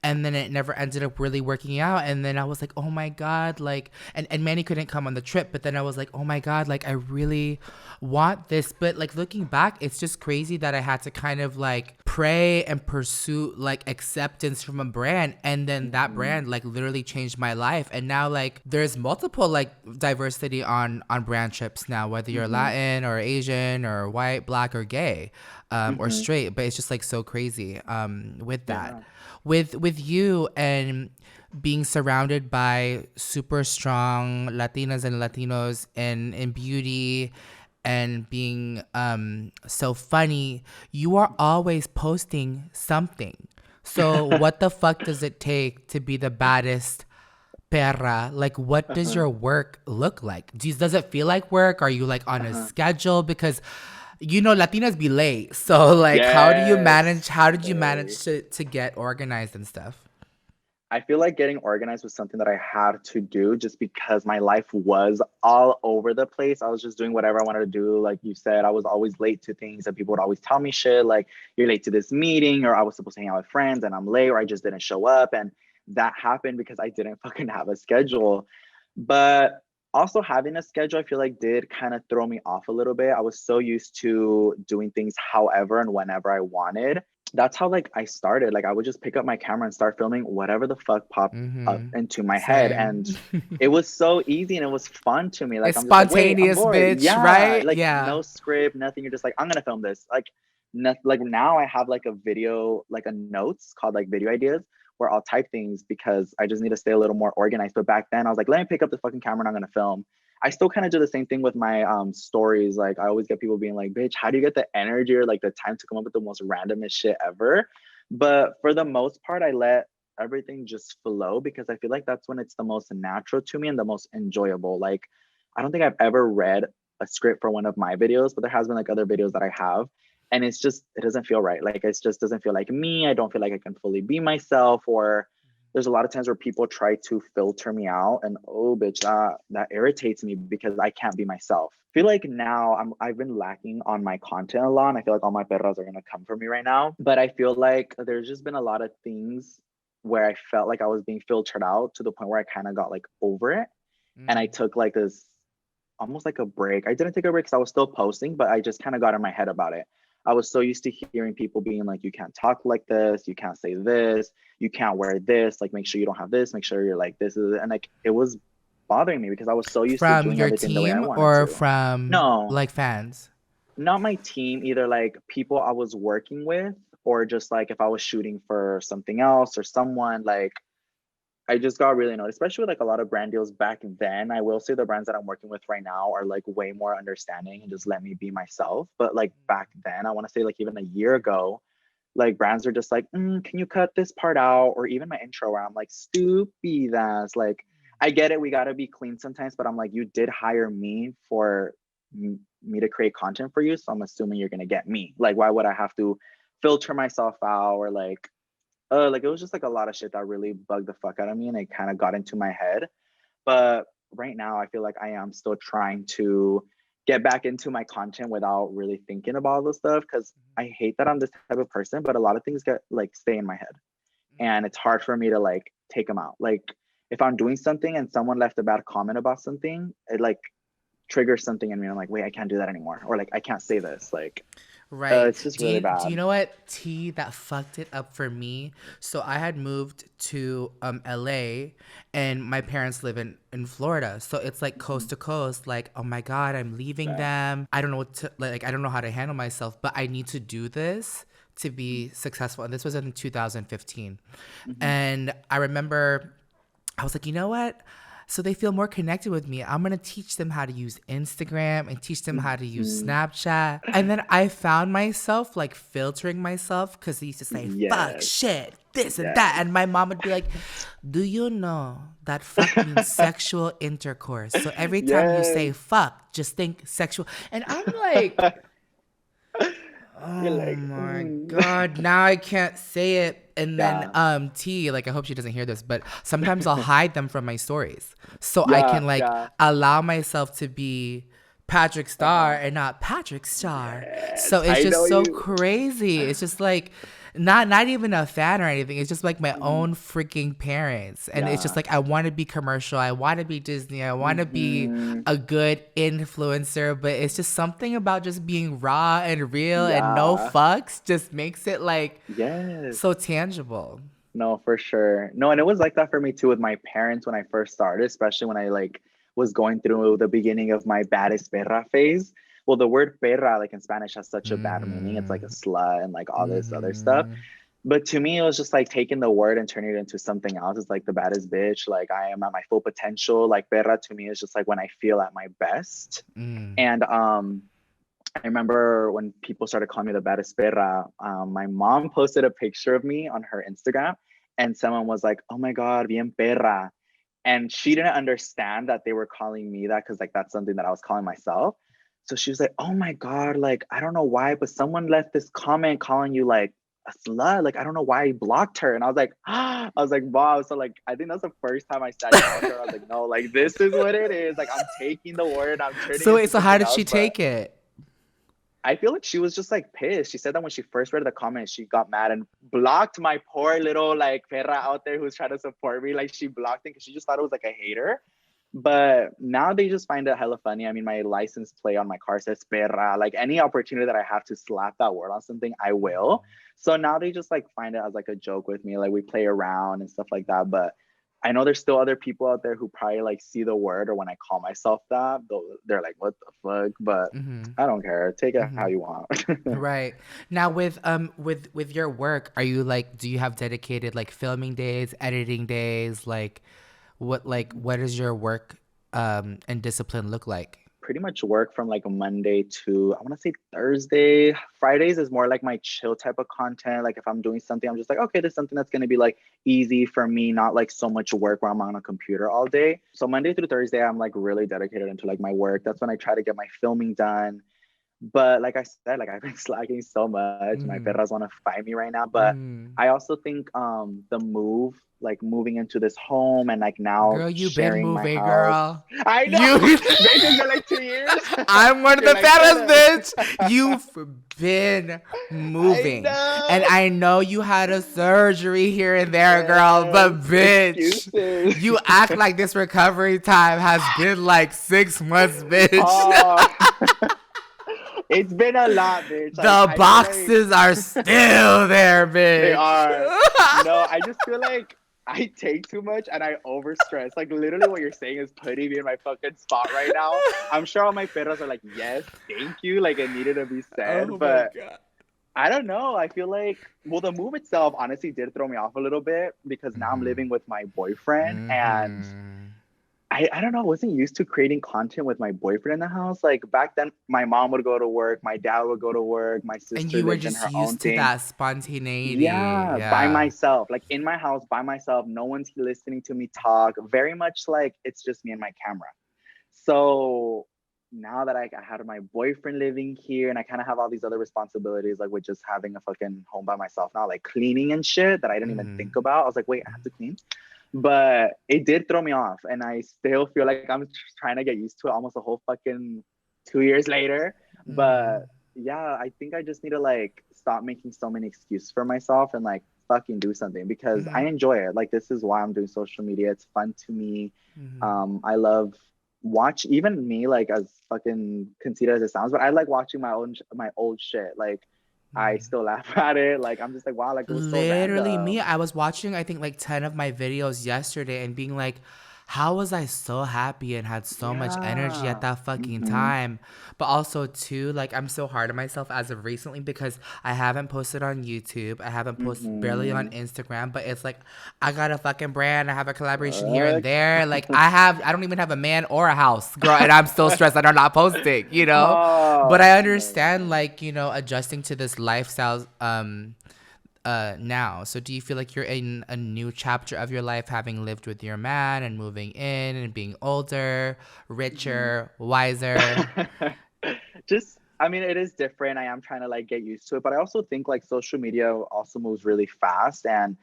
And then it never ended up really working out. And then I was like, oh my God, like, and Manny couldn't come on the trip, but then I was like, oh my God, like, I really want this. But like looking back, it's just crazy that I had to kind of like pray and pursue like acceptance from a brand. And then that Mm-hmm. brand like literally changed my life. And now like there's multiple like diversity on brand trips now, whether you're Mm-hmm. Latin or Asian or white, black or gay, or Mm-hmm. straight. But it's just like so crazy with that, Yeah. with you and being surrounded by super strong Latinas and Latinos in beauty and being so funny, you are always posting something. So what the fuck does it take to be the baddest perra? Like, what does Uh-huh. your work look like? Does it feel like work? Are you like on a Uh-huh. schedule? Because Latinas be late. So like, Yes. how did you Literally. manage to get organized and stuff? I feel like getting organized was something that I had to do just because my life was all over the place. I was just doing whatever I wanted to do. Like you said, I was always late to things and people would always tell me shit like, you're late to this meeting, or I was supposed to hang out with friends and I'm late, or I just didn't show up. And that happened because I didn't fucking have a schedule. But also having a schedule, I feel like did kind of throw me off a little bit. I was so used to doing things however and whenever I wanted. That's how like I started. Like I would just pick up my camera and start filming whatever the fuck popped up Mm-hmm. into my head. And Same. it was so easy and it was fun to me. Like It's I'm just like, wait, I'm spontaneous, bored. bitch, Yeah. right? Like Yeah. no script, nothing. You're just like, I'm gonna film this. Like like now I have like a video, like a notes called like video ideas where I'll type things because I just need to stay a little more organized. But back then I was like, let me pick up the fucking camera and I'm gonna film. I still kind of do the same thing with my stories. Like I always get people being like, bitch, how do you get the energy or like the time to come up with the most randomest shit ever? But for the most part, I let everything just flow because I feel like that's when it's the most natural to me and the most enjoyable. Like I don't think I've ever read a script for one of my videos, but there has been like other videos that I have. And it's just, it doesn't feel right. Like it just doesn't feel like me. I don't feel like I can fully be myself. Or there's a lot of times where people try to filter me out, and oh bitch, that irritates me because I can't be myself. I feel like now I've been lacking on my content a lot, and I feel like all my perras are gonna come for me right now. But I feel like there's just been a lot of things where I felt like I was being filtered out to the point where I kind of got like over it. And I Mm. took like this almost like a break. I didn't take a break because I was still posting, but I just kind of got in my head about it. I was so used to hearing people being like, you can't talk like this, you can't say this, you can't wear this, like make sure you don't have this, make sure you're like this is, and like it was bothering me because I was so used to From doing your everything the way I team wanted or to. from No, like fans? not my team, either like people I was working with, or just like if I was shooting for something else or someone, like I just got really annoyed, especially with like a lot of brand deals back then. I will say the brands that I'm working with right now are like way more understanding and just let me be myself. But like back then, I want to say like even a year ago, like brands are just like, can you cut this part out? Or even my intro where I'm like, stupid ass. Like, I get it, we gotta be clean sometimes, but I'm like, you did hire me for me to create content for you, so I'm assuming you're gonna get me. Like, why would I have to filter myself out or like it was just like a lot of shit that really bugged the fuck out of me and it kind of got into my head. But right now I feel like I am still trying to get back into my content without really thinking about all this stuff because I hate that I'm this type of person, but a lot of things get like stay in my head and it's hard for me to like take them out. Like if I'm doing something and someone left a bad comment about something, it like triggers something in me. I'm like, wait, I can't do that anymore. Or like I can't say this. Like Right. it's just really Do bad. you know what tea that fucked it up for me? So I had moved to LA and my parents live in Florida. So it's like Mm-hmm. coast to coast, like, oh my God, I'm leaving Right. them. I don't know what to like I don't know how to handle myself, but I need to do this to be successful. And this was in 2015. Mm-hmm. And I remember I was like, you know what? So they feel more connected with me. I'm gonna teach them how to use Instagram and teach them how to use Mm-hmm. Snapchat. And then I found myself like filtering myself because he used to say, fuck, Yes. shit, this and that. Yes. And my mom would be like, do you know that fuck means sexual intercourse? So every time you say Yes. fuck, just think sexual. And I'm like, You're oh like, my God, now I can't say it. And then yeah. T, like I hope she doesn't hear this, but sometimes I'll hide them from my stories. So I Yeah, can like yeah. allow myself to be Patrick Star Uh-huh. and not Patrick Star. So Yes, it's I just know so you. crazy. It's just like not even a fan or anything. It's just like my Mhm. own freaking parents. And it's just Yeah. like I want to be commercial. I want to be Disney. I want to be Hmm. a good influencer, but it's just something about just being raw and real and no Yeah. fucks just makes it like Yes. so tangible. No, for sure. No, and it was like that for me too with my parents when I first started, especially when I like was going through the beginning of my baddest perra phase. Well, the word perra, like in Spanish, has such a bad meaning. It's like a Mhm. slut and like all this other stuff. Mhm. But to me, it was just like taking the word and turning it into something else. It's like the baddest bitch. Like I am at my full potential. Like perra to me is just like when I feel at my best. Mm. And I remember when people started calling me the baddest perra, my mom posted a picture of me on her Instagram, and someone was like, "Oh my God, bien perra." And she didn't understand that they were calling me that because like that's something that I was calling myself. So she was like, "Oh my God, like I don't know why, but someone left this comment calling you like a slut. Like I don't know why I blocked her." And I was like, I was like, "Wow." So like I think that's the first time I sat down with her. I was like, "No, like this is what it is. Like I'm taking the word, I'm turning So into wait, so how something did she else." But take it? I feel like she was just like pissed. She said that when she first read the comments, she got mad and blocked my poor little like perra out there who's trying to support me. Like she blocked it because she just thought it was like a hater. But now they just find it hella funny. I mean, my license plate on my car says perra. Like any opportunity that I have to slap that word on something, I will. So now they just like find it as like a joke with me. Like we play around and stuff like that. But I know there's still other people out there who probably like see the word or when I call myself that, they're like, what the fuck? But Mm-hmm. I don't care. Take it how Mm-hmm. you want. Right. Now with your work, are you like do you have dedicated like filming days, editing days? What does your work and discipline look like? Pretty much work from like a Monday to I want to say Thursday. Fridays is more like my chill type of content. Like if I'm doing something, I'm just like, okay, there's something that's gonna be like easy for me, not like so much work where I'm on a computer all day. So Monday through Thursday, I'm like really dedicated into like my work. That's when I try to get my filming done. But like I said, like I've been slacking so much. My Mm-hmm. perras want to fight me right now. But Mm. I also think the move, like moving into this home and like now Girl, you been sharing my moving, house. girl. I know. You Bitch, it's been like 2 years. I'm one of You're the like, shut fellas, up. bitch. You've been I moving. And know. I know you had a surgery here and there, girl, Yes. but bitch, Excuses. you act like this recovery time has been like 6 months, bitch. Oh, it's been a lot, bitch. Like The I feel like boxes are still there, they bitch. are. No, I just feel like I take too much and I overstress. Like literally what you're saying is putting me in my fucking spot right now. I'm sure all my perros are like, yes, thank you. Like it needed to be said. Oh my But god. I don't know. I feel like well the move itself honestly did throw me off a little bit because now I'm Mm-hmm. living with my boyfriend and Mm-hmm. I don't know, I wasn't used to creating content with my boyfriend in the house. Like back then, my mom would go to work, my dad would go to work, my And sister you were lived in just her own used to thing. that spontaneity. Yeah, by Yeah. myself, like in my house, by myself. No one's listening to me talk. Very much like it's just me and my camera. So now that I had my boyfriend living here and I kind of have all these other responsibilities, like with just having a fucking home by myself now, like cleaning and shit that I didn't even Mm-hmm. think about. I was like, wait, I have to clean. But it did throw me off. And I still feel like I'm trying to get used to it almost a whole fucking 2 years later. Mm-hmm. But yeah, I think I just need to like stop making so many excuses for myself and like fucking do something because Mm-hmm. I enjoy it. Like this is why I'm doing social media. It's fun to me. Mm-hmm. I love watch even me like as fucking conceited as it sounds, but I like watching my old shit. Like I Mm-hmm. still laugh at it. Like I'm just like, wow, like it was so Literally, me, random. I was watching, I think, like 10 of my videos yesterday and being like, how was I so happy and had so much energy at Yeah. that fucking Mm-hmm. time? But also, too, like, I'm so hard on myself as of recently because I haven't posted on YouTube. I haven't posted barely on Mm-hmm. Instagram, but it's like, I got a fucking brand. I have a collaboration here and Fuck. there. Like, I don't even have a man or a house, girl, and I'm still stressed that I'm not posting, you know? But Oh I understand, no. like, adjusting to this lifestyle, now. So do you feel like you're in a new chapter of your life having lived with your man and moving in and being older, Mhm. richer, wiser? Just I mean it is different. I am trying to like get used to it, but I also think like social media also moves really fast and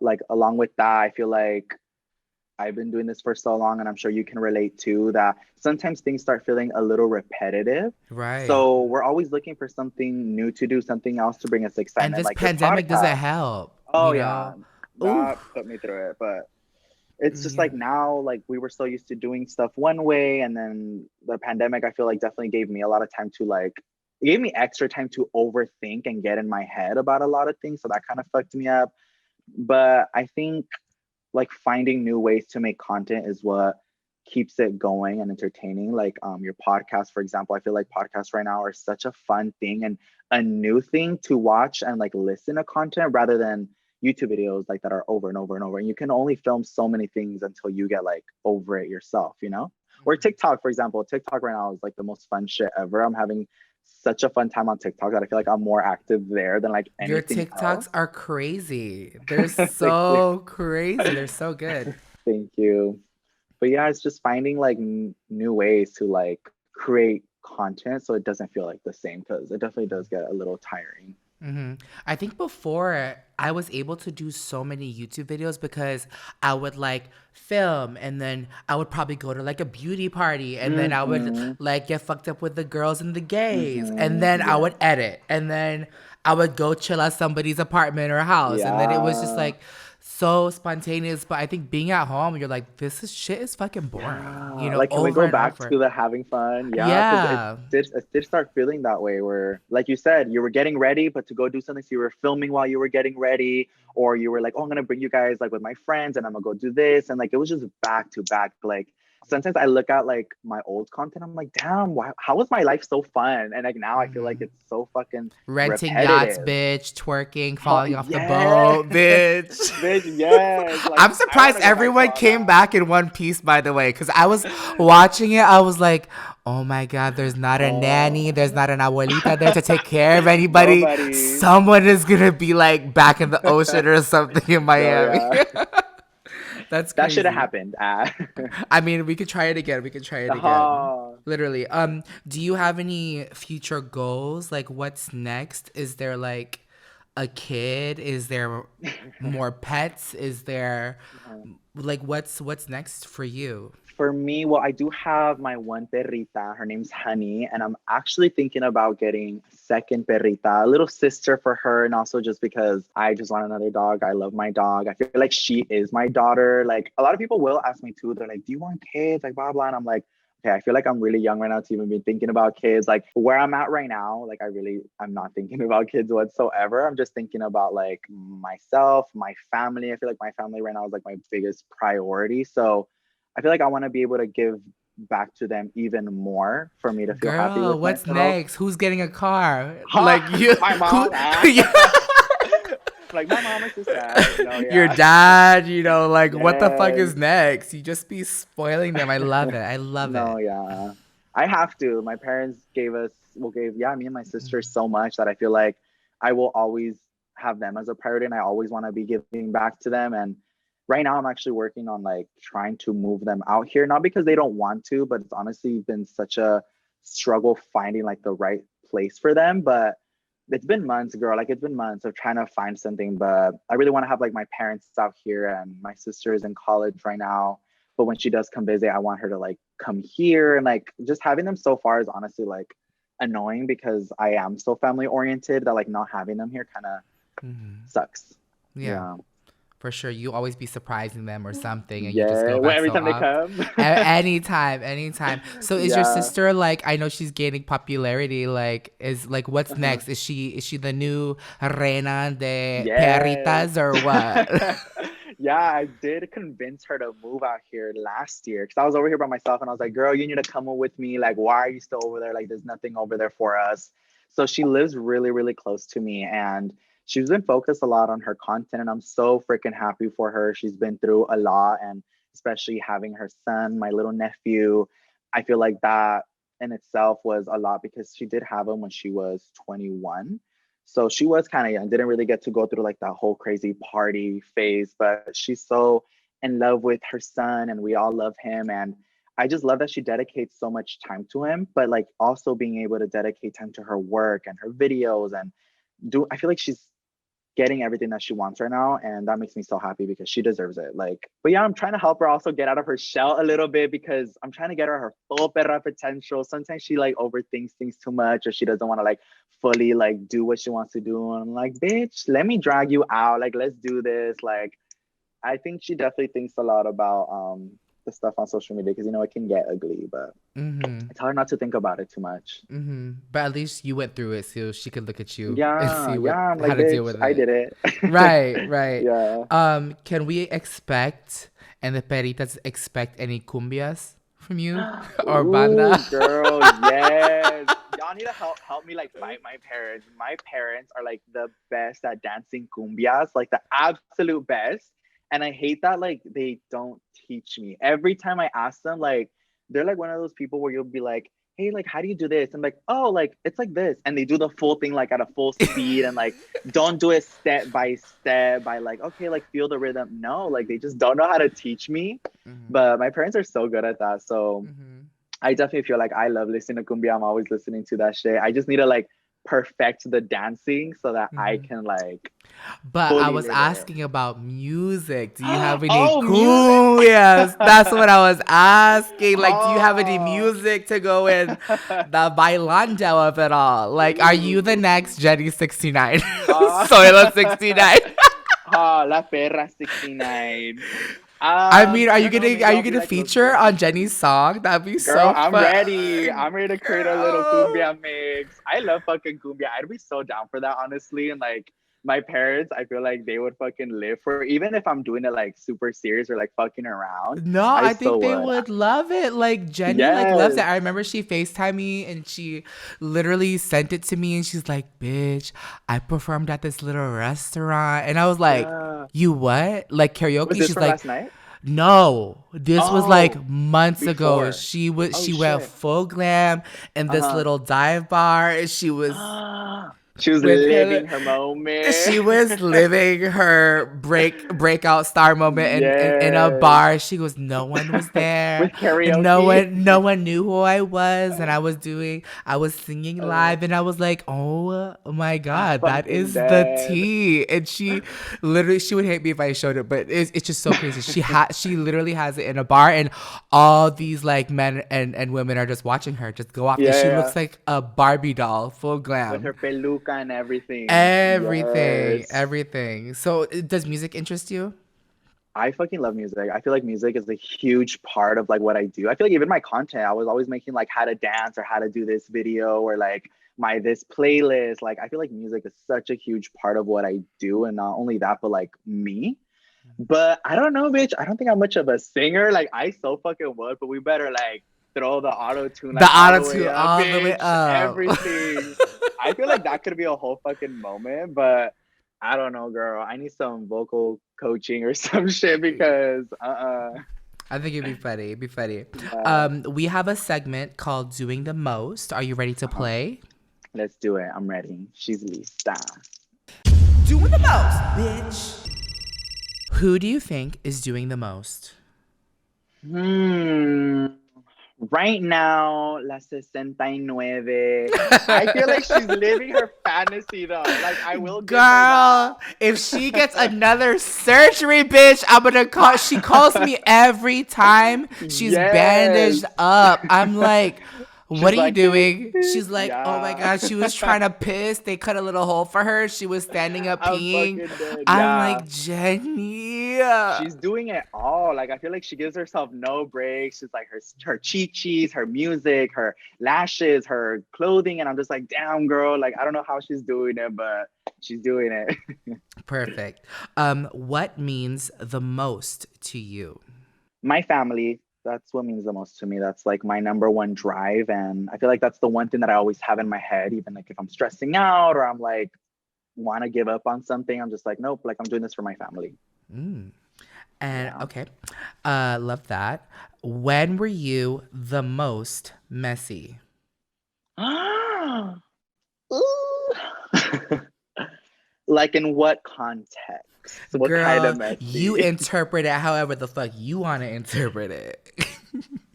like along with that, I feel like I've been doing this for so long, and I'm sure you can relate too, that sometimes things start feeling a little repetitive. Right. So we're always looking for something new to do, something else to bring us And excitement, this like your pandemic doesn't podcast. help, Oh yeah, Ooh. that put me through it. But it's just Yeah. like now, like we were so used to doing stuff one way, and then the pandemic, I feel like definitely gave me a lot of time to like, it gave me extra time to overthink and get in my head about a lot of things. So that kind of fucked me up. But I think like finding new ways to make content is what keeps it going and entertaining. Like your podcast, for example, I feel like podcasts right now are such a fun thing and a new thing to watch and like listen to content rather than YouTube videos like that are over and over and over. And you can only film so many things until you get like over it yourself, you know? Or TikTok, for example. TikTok right now is like the most fun shit ever. I'm having such a fun time on TikTok that I feel like I'm more active there than like Your anything TikToks else. are crazy. They're Thank you. so crazy. They're so good. Thank you. But yeah, it's just finding like new ways to like create content so it doesn't feel like the same because it definitely does get a little tiring. hmm I think before I was able to do so many YouTube videos because I would like film and then I would probably go to like a beauty party and then I would Mm-hmm. like get fucked up with the girls and the gays and Mm-hmm. then I Yeah. would edit and then I would go chill at somebody's apartment or house and then it was just Yeah. like so spontaneous. But I think being at home, you're like, this is shit is fucking boring, Yeah. Like, can we over go and back over. to the having fun? Yeah, because Yeah. it did start feeling that way where, like you said, you were getting ready, but to go do something, so you were filming while you were getting ready, or you were like, oh, I'm gonna bring you guys like with my friends and I'm gonna go do this. And like it was just back to back. Like sometimes I look at like my old content, I'm like, damn, how was my life so fun? And like now I feel like it's so fucking Renting yachts, repetitive. bitch, twerking, Oh, falling off the yeah. boat, bitch. Bitch, yes. Like I'm I want surprised to go back to everyone all came that. back in one piece, by the way, because I was watching it. I was like, oh my God, there's not a nanny. There's Oh, not an abuelita there to take care of anybody. nobody. Someone is going to be like back in the ocean or something in No, Miami. yeah. That's That should have crazy. happened. I mean, we could try it again. We could try it again. Oh, Literally. Do you have any future goals? Like what's next? Is there like a kid? Is there more pets? Is there like what's next for you? for me, well, I do have my one perrita. Her name's Honey, and I'm actually thinking about getting a second perrita, a little sister for her, and also just because I just want another dog. I love my dog. I feel like she is my daughter. Like a lot of people will ask me too. They're like, "Do you want kids?" Like blah blah, and I'm like, okay, I feel like I'm really young right now to even be thinking about kids. Like where I'm at right now, like I'm not thinking about kids whatsoever. I'm just thinking about like myself, my family. I feel like my family right now is like my biggest priority. So I feel like I want to be able to give back to them even more for me to feel happy Girl, with what's myself. next? Who's getting a car? Ha! Like you My who mom. yeah. Like my mom is so sad. No, Your yeah. dad, like what the fuck Yes. is next? You just be spoiling them. I love it. I love No, it. yeah. I have to. My parents gave yeah, me and my sister so much that I feel like I will always have them as a priority and I always want to be giving back to them. And right now I'm actually working on like trying to move them out here, not because they don't want to, but it's honestly been such a struggle finding like the right place for them. But it's been months, girl. Like it's been months of trying to find something. But I really want to have like my parents out here and my sister is in college right now. But when she does come visit, I want her to like come here and like just having them so far is honestly like annoying because I am so family oriented that like not having them here kind of sucks. Yeah. Yeah. For sure. You always be surprising them or something and you just Yeah. go Well, back every so time they off. come. Anytime, anytime. So is your Yeah. sister like I know she's gaining popularity, like is like what's Uh-huh. next? Is she the new reina de Yes. perritas or what? Yeah, I did convince her to move out here last year because I was over here by myself and I was like, girl, you need to come with me. Like, why are you still over there? Like, there's nothing over there for us. So she lives really, really close to me and she's been focused a lot on her content and I'm so freaking happy for her. She's been through a lot and especially having her son, my little nephew. I feel like that in itself was a lot because she did have him when she was 21, so she was kind of young, didn't really get to go through like that whole crazy party phase, but she's so in love with her son and we all love him. And I just love that she dedicates so much time to him, but like also being able to dedicate time to her work and her videos and I feel like she's getting everything that she wants right now. And that makes me so happy because she deserves it. Like, but yeah, I'm trying to help her also get out of her shell a little bit because I'm trying to get her full perra potential. Sometimes she like overthinks things too much or she doesn't want to like fully like do what she wants to do. And I'm like, bitch, let me drag you out. Like, let's do this. Like, I think she definitely thinks a lot about the stuff on social media because you know it can get ugly, but Mm-hmm. it's hard not to think about it too much. Mm-hmm. But at least you went through it so she could look at you and Yeah, see yeah. I'm how like, to deal bitch, with I it. did it. Right, right. Yeah. Can we expect and the peritas expect any cumbias from you or banda? Ooh, girl, yes. Y'all need to help me like fight my parents. My parents are like the best at dancing cumbias, like the absolute best. And I hate that like they don't teach me. Every time I ask them, like they're like one of those people where you'll be like, hey, like, how do you do this? I'm like, oh, like, it's like this. And they do the full thing like at a full speed and like, don't do it step by step by like, okay, like, feel the rhythm. No, like, they just don't know how to teach me. Mm-hmm. But my parents are so good at that. So Mm-hmm. I definitely feel like I love listening to cumbia. I'm always listening to that shit. I just need to like perfect the dancing so that I Mm-hmm. can like But I fully was live it. asking about music. Do you have any Oh, music! cumbias? That's what I was asking. Like, do you have any Oh. music to go in the bailando of it all? Like, are you the Ooh. next Jenny 69? Ah. Soyla 69? Ah, La Perra 69. I mean, I don't know, are maybe you I'll be gonna like Los feature on Jenny's song? That'd be Girl, so I'm fun. ready. I'm ready to create a little Girl. cumbia mix. I love fucking cumbia. I'd be so down for that, honestly. And like my parents, I feel like they would fucking live for it. Even if I'm doing it like super serious or like fucking around. No, I I still think they would. would love it. Like Jenny like loves Yes. it. I remember she FaceTimed me and she literally sent it to me and she's like, "Bitch, I performed at this little restaurant." And I was like, Yeah. "You what?" Like Was karaoke? this She's from like, last night? "No. This was Oh, like months ago. before. Oh She went shit. full glam in this Uh-huh. little dive bar. She was She was with her living her moment. she was living her breakout star moment in a Yes. bar. She goes, no one was there, With and karaoke. no one knew who I was, and I was singing Uh, live, and I was like, oh my I'm god, that fucking is the dead. tea. And she literally, she would hate me if I showed it, but it's just so crazy. She literally has it in a bar, and all these like men and women are just watching her just go off, and Yeah, she yeah. looks like a Barbie doll, full With her glam. peluca and everything. Everything, Yes. everything. So, does music interest you? I fucking love music. I feel like music is a huge part of like what I do. I feel like even my content, I was always making like how to dance or how to do this video or like my this playlist. Like I feel like music is such a huge part of what I do. And not only that, but like me. But I don't know, bitch. I don't think I'm much of a singer. Like I so fucking would, but we better like throw the auto tune The like all the way attitude up, all the way bitch. up. Everything. I feel like that could be a whole fucking moment, but I don't know, girl. I need some vocal coaching or some shit because I think it'd be funny. It'd be funny. yeah. We have a segment called "Doing the Most." Are you ready to Uh-huh. play? Let's do it. I'm ready. She's lista. Doing the most, bitch. Who do you think is doing the most? Hmm. Right now, la 69. I feel like she's living her fantasy though. Like I will give her Girl, if she gets that. another surgery, bitch, I'm gonna call. She calls me every time she's Yes. bandaged up. I'm like, what She's are you like, beep, doing? beep. She's like, oh my Yeah. God, she was trying to piss. They cut a little hole for her. She was standing up I'm peeing. fucking dead. I'm Yeah. like, Jenny. She's doing it all. Like I feel like she gives herself no breaks. She's like her chi-chis, her music, her lashes, her clothing, and I'm just like, damn, girl. Like I don't know how she's doing it, but she's doing it. Perfect. What means the most to you? My family, that's what means the most to me. That's like my number one drive, and I feel like that's the one thing that I always have in my head, even like if I'm stressing out or I'm like want to give up on something. I'm just like, nope. Like I'm doing this for my family. Mm. And Yeah. okay, love that. When were you the most messy? Ooh. Like in what context? What kind of Girl, you messy? interpret it however the fuck you want to interpret it.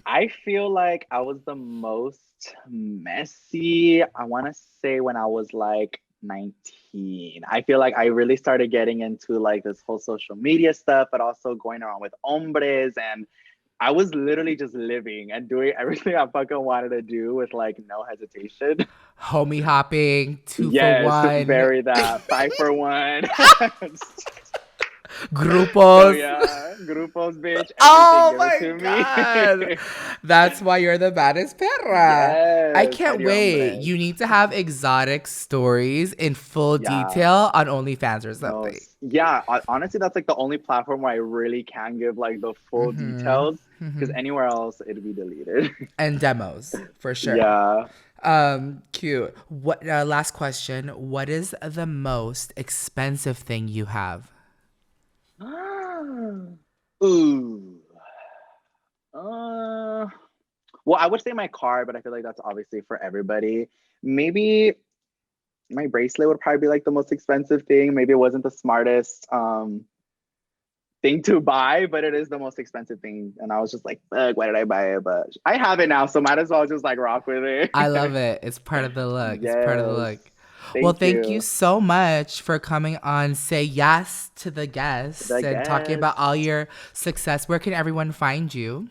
I feel like I was the most messy. I want to say when I was like 19. I feel like I really started getting into like this whole social media stuff, but also going around with hombres. And I was literally just living and doing everything I fucking wanted to do with like no hesitation. Homie hopping, two for Yes, one, very that. 5 for 1. So grupos. yeah, grupos, bitch, everything, Oh give it my to me. god. That's why you're the baddest perra. I Yes, can't serio wait. hombres. You need to have exotic stories in full Yeah, detail on OnlyFans or no, something. yeah. Honestly, that's like the only platform where I really can give like the full Mm-hmm. details. Because Mm-hmm. anywhere else, it'd be deleted. And demos for sure. Yeah. Cute. What last question. What is the most expensive thing you have? Ooh. Uh, Well, I would say my car, but I feel like that's obviously for everybody. Maybe my bracelet would probably be like the most expensive thing. Maybe it wasn't the smartest thing to buy, but it is the most expensive thing. And I was just like, fuck, why did I buy it? But I have it now, so might as well just like rock with I it. love it. It's part of the look. It's part of the Yes. look. Well, Thank thank you you. so much for coming on Say Yes to the Guest The and talking about all guest. your success. Where can everyone find you?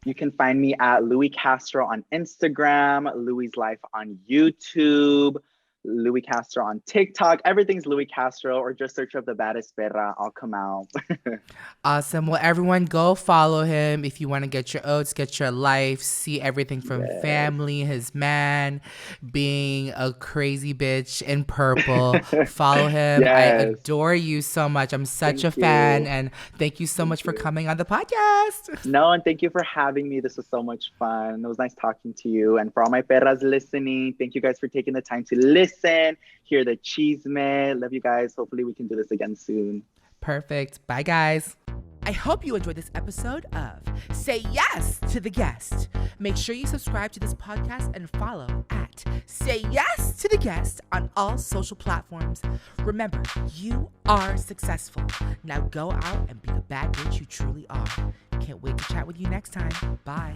You can find me at Louie Castro on Instagram, Louie's Life on YouTube, Louie Castro on TikTok. Everything's Louie Castro, or just search up the baddest perra. I'll come out. Awesome. Well, everyone, go follow him if you want to get your oats, get your life, see everything from Yes. family, his man, being a crazy bitch in purple. Follow him. I Yes. adore you so much. I'm such a Thank fan, you. and thank you so Thank much for you. coming on the podcast. No, and thank you for having me. This was so much fun. It was nice talking to you. And for all my perras listening, thank you guys for taking the time to listen, hear the chisme. Love you guys. Hopefully, we can do this again soon. Perfect. Bye, guys. I hope you enjoyed this episode of Say Yes to the Guest. Make sure you subscribe to this podcast and follow at Say Yes to the Guest on all social platforms. Remember, you are successful. Now go out and be the bad bitch you truly are. Can't wait to chat with you next time. Bye.